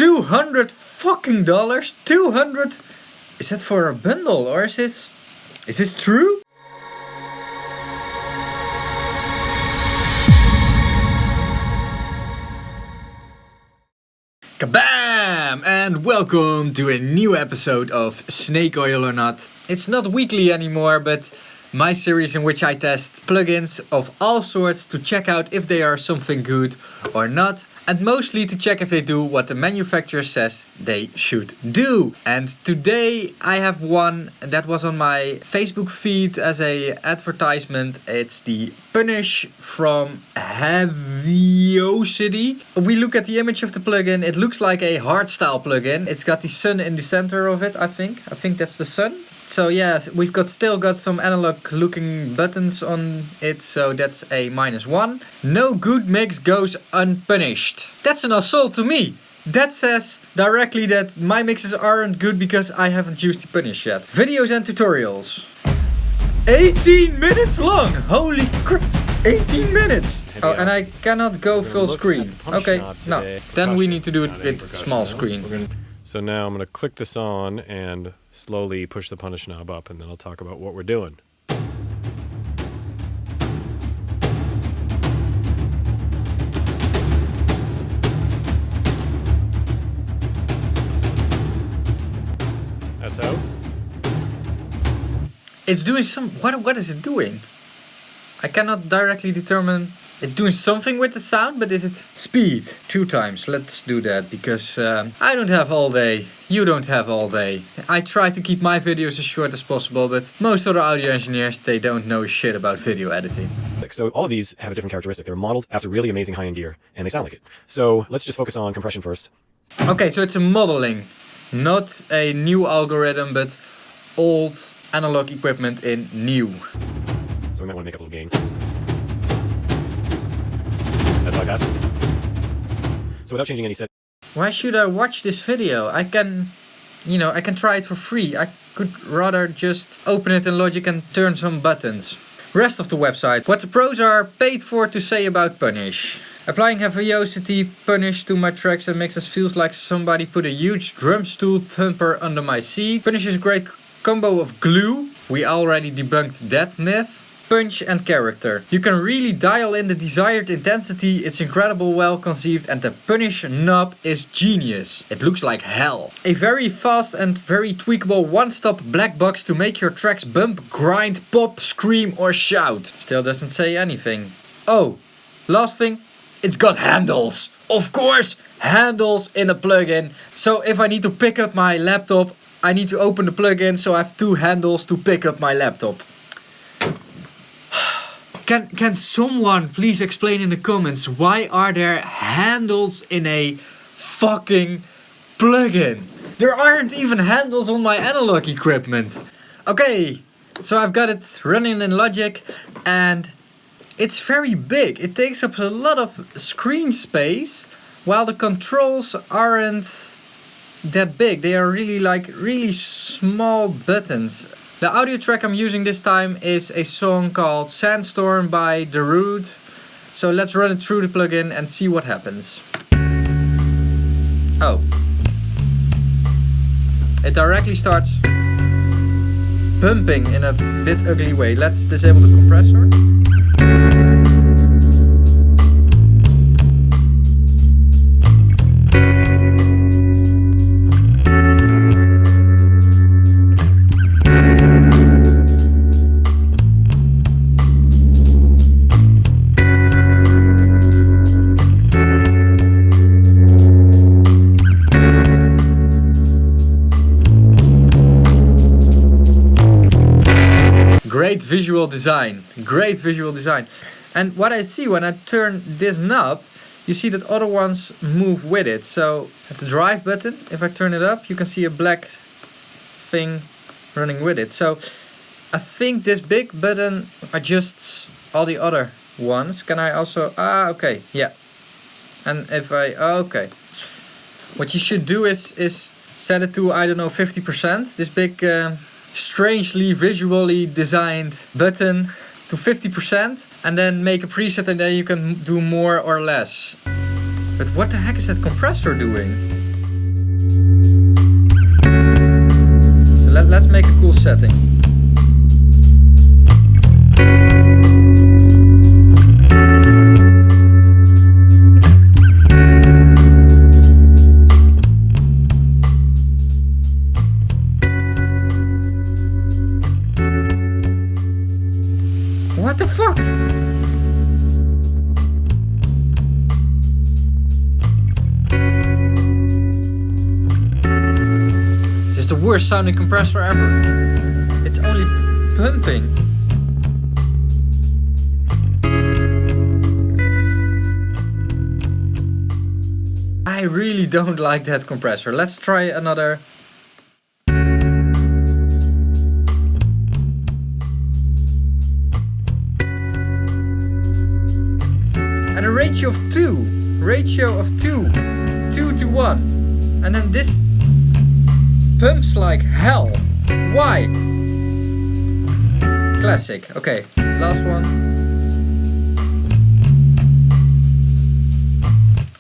$200 fucking dollars? 200? Is that for a bundle or is this true? Kabam! And welcome to a new episode of Snake Oil or Not. It's not weekly anymore, but my series in which I test plugins of all sorts to check out if they are something good or not, and mostly to check if they do what the manufacturer says they should do. And today I have one that was on my Facebook feed as a advertisement. It's the Punish from Heaviosity. If we look at the image of the plugin, it looks like a hardstyle plugin. It's got the sun in the center of it, I think that's the sun. So yes, we've still got some analog looking buttons on it, so that's a -1. No good mix goes unpunished. That's an assault to me. That says directly that my mixes aren't good because I haven't used the Punish yet. Videos and tutorials. 18 minutes long! Holy crap! 18 minutes! Oh, and I cannot go full screen. Okay, no. Then we need to do it with small screen. So now I'm going to click this on and slowly push the punish knob up, and then I'll talk about what we're doing. That's out. It's doing what is it doing? I cannot directly determine. It's doing something with the sound, but is it speed? 2 times. Let's do that because I don't have all day. You don't have all day. I try to keep my videos as short as possible, but most other audio engineers, they don't know shit about video editing. So all of these have a different characteristic. They're modeled after really amazing high-end gear, and they sound like it. So let's just focus on compression first. Okay, so it's a modeling, not a new algorithm, but old analog equipment in new. So we might want to make up a little gain. That's like that. So without changing any set. Why should I watch this video? I can try it for free. I could rather just open it in Logic and turn some buttons. Rest of the website. What the pros are paid for to say about Punish. Applying Heaviosity Punish to my tracks and mixes feels like somebody put a huge drum stool thumper under my seat. Punish is a great combo of glue. We already debunked that myth. Punch and character. You can really dial in the desired intensity, it's incredible, well conceived, and the Punish knob is genius. It looks like hell. A very fast and very tweakable one-stop black box to make your tracks bump, grind, pop, scream or shout. Still doesn't say anything. Oh, last thing, it's got handles. Of course, handles in a plugin. So if I need to pick up my laptop, I need to open the plugin, so I have 2 handles to pick up my laptop. Can someone please explain in the comments why are there handles in a fucking plugin? There aren't even handles on my analog equipment. Okay, so I've got it running in Logic and it's very big. It takes up a lot of screen space while the controls aren't that big. They are really small buttons. The audio track I'm using this time is a song called Sandstorm by The Root. So let's run it through the plugin and see what happens. Oh. It directly starts pumping in a bit ugly way. Let's disable the compressor. Great visual design. And what I see when I turn this knob, you see that other ones move with it. So at the drive button, if I turn it up, you can see a black thing running with it. So I think this big button adjusts all the other ones. Can I also, okay, yeah. And if okay. What you should do is set it to, I don't know, 50%. This big strangely visually designed button to 50% and then make a preset and then you can do more or less. But what the heck is that compressor doing? Let's make a cool setting. What the fuck? This is the worst sounding compressor ever. It's only pumping. I really don't like that compressor. Let's try another. And a ratio of 2. Ratio of 2. 2 to 1. And then this pumps like hell. Why? Classic. Okay, last one.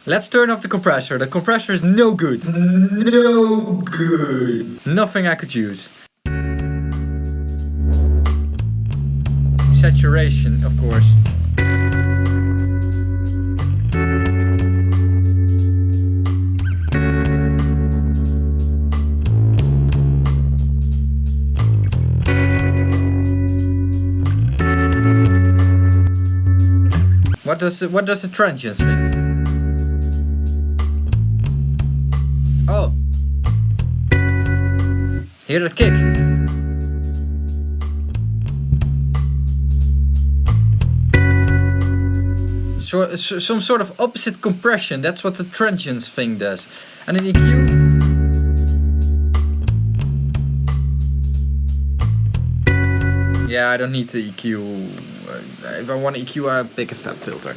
Let's turn off the compressor. The compressor is no good. No good. Nothing I could use. Saturation, of course. What does the transients mean? Oh. Hear that kick? So, some sort of opposite compression. That's what the transients thing does. And an EQ. Yeah, I don't need the EQ. If I want EQ, I pick a fab filter.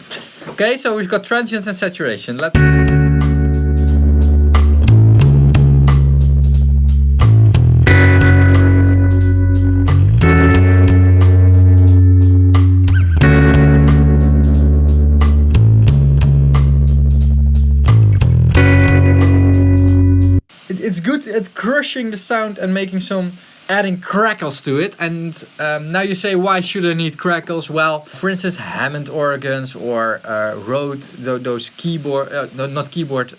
Okay, so we've got transients and saturation. Let's. It's good at crushing the sound and making some. Adding crackles to it, and now you say, why should I need crackles? Well, for instance, Hammond organs or Rode, those keyboard, not keyboard,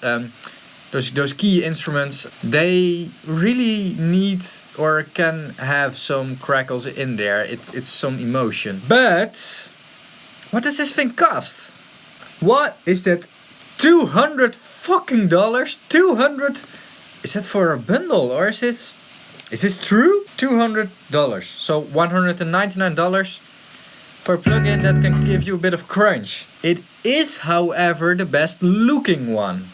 those key instruments, they really need or can have some crackles in there. It's some emotion. But what does this thing cost? What is that? $200 fucking dollars? 200? Is that for a bundle or is this? Is this true? $200. So $199 for a plugin that can give you a bit of crunch. It is, however, the best looking one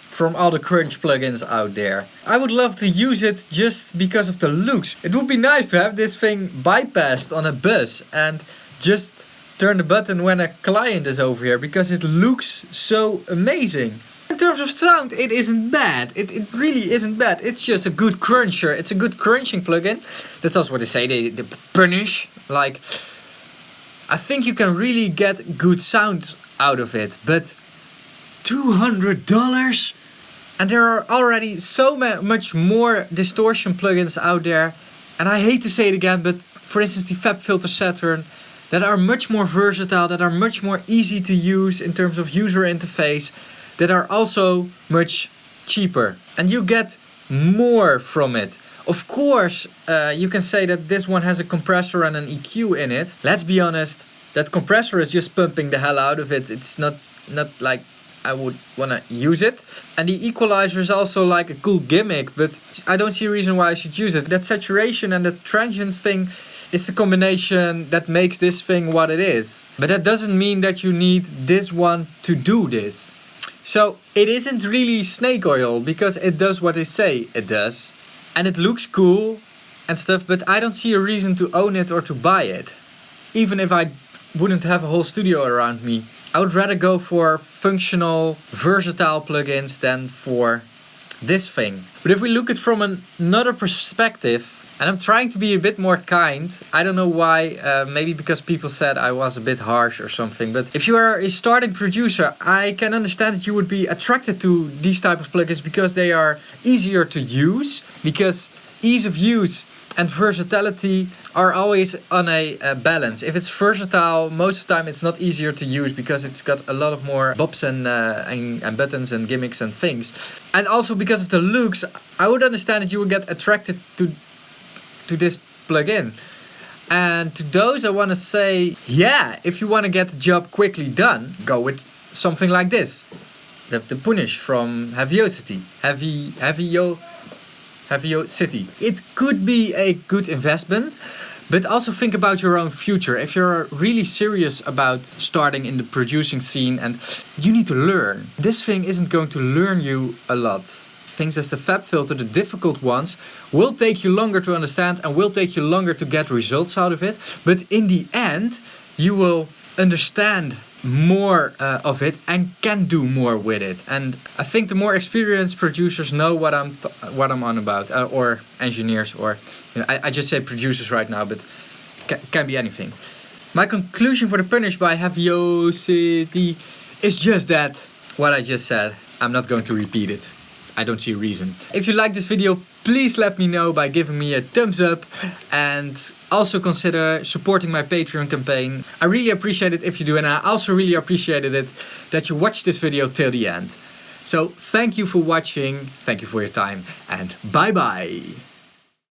from all the crunch plugins out there. I would love to use it just because of the looks. It would be nice to have this thing bypassed on a bus and just turn the button when a client is over here because it looks so amazing. In terms of sound, it isn't bad. It really isn't bad. It's just a good cruncher. It's a good crunching plugin. That's also what they say. They punish. Like, I think you can really get good sound out of it. But $200? And there are already so much more distortion plugins out there. And I hate to say it again, but for instance, the FabFilter Saturn, that are much more versatile, that are much more easy to use in terms of user interface, that are also much cheaper. And you get more from it. Of course, you can say that this one has a compressor and an EQ in it. Let's be honest, that compressor is just pumping the hell out of it. It's not like I would want to use it. And the equalizer is also like a cool gimmick, but I don't see a reason why I should use it. That saturation and that transient thing is the combination that makes this thing what it is. But that doesn't mean that you need this one to do this. So it isn't really snake oil because it does what they say it does. And it looks cool and stuff, but I don't see a reason to own it or to buy it. Even if I wouldn't have a whole studio around me. I would rather go for functional, versatile plugins than for this thing. But if we look at it from another perspective, and I'm trying to be a bit more kind. I don't know why, maybe because people said I was a bit harsh or something. But if you are a starting producer, I can understand that you would be attracted to these type of plugins because they are easier to use. Because ease of use and versatility are always on a balance. If it's versatile, most of the time it's not easier to use because it's got a lot of more bobs and buttons and gimmicks and things. And also because of the looks, I would understand that you would get attracted to this plugin. And to those I want to say, yeah, if you want to get the job quickly done, go with something like this. The Punish from Heaviosity. Heaviosity. It could be a good investment, but also think about your own future. If you're really serious about starting in the producing scene and you need to learn, this thing isn't going to learn you a lot. Things as the FabFilter, the difficult ones, will take you longer to understand and will take you longer to get results out of it. But in the end, you will understand more of it and can do more with it. And I think the more experienced producers know what I'm on about, or engineers, or I just say producers right now, but can be anything. My conclusion for the Punish by Heaviosity is just that what I just said. I'm not going to repeat it. I don't see a reason. If you like this video, please let me know by giving me a thumbs up and also consider supporting my Patreon campaign. I really appreciate it if you do, and I also really appreciated it that you watched this video till the end. So thank you for watching, thank you for your time, and bye bye!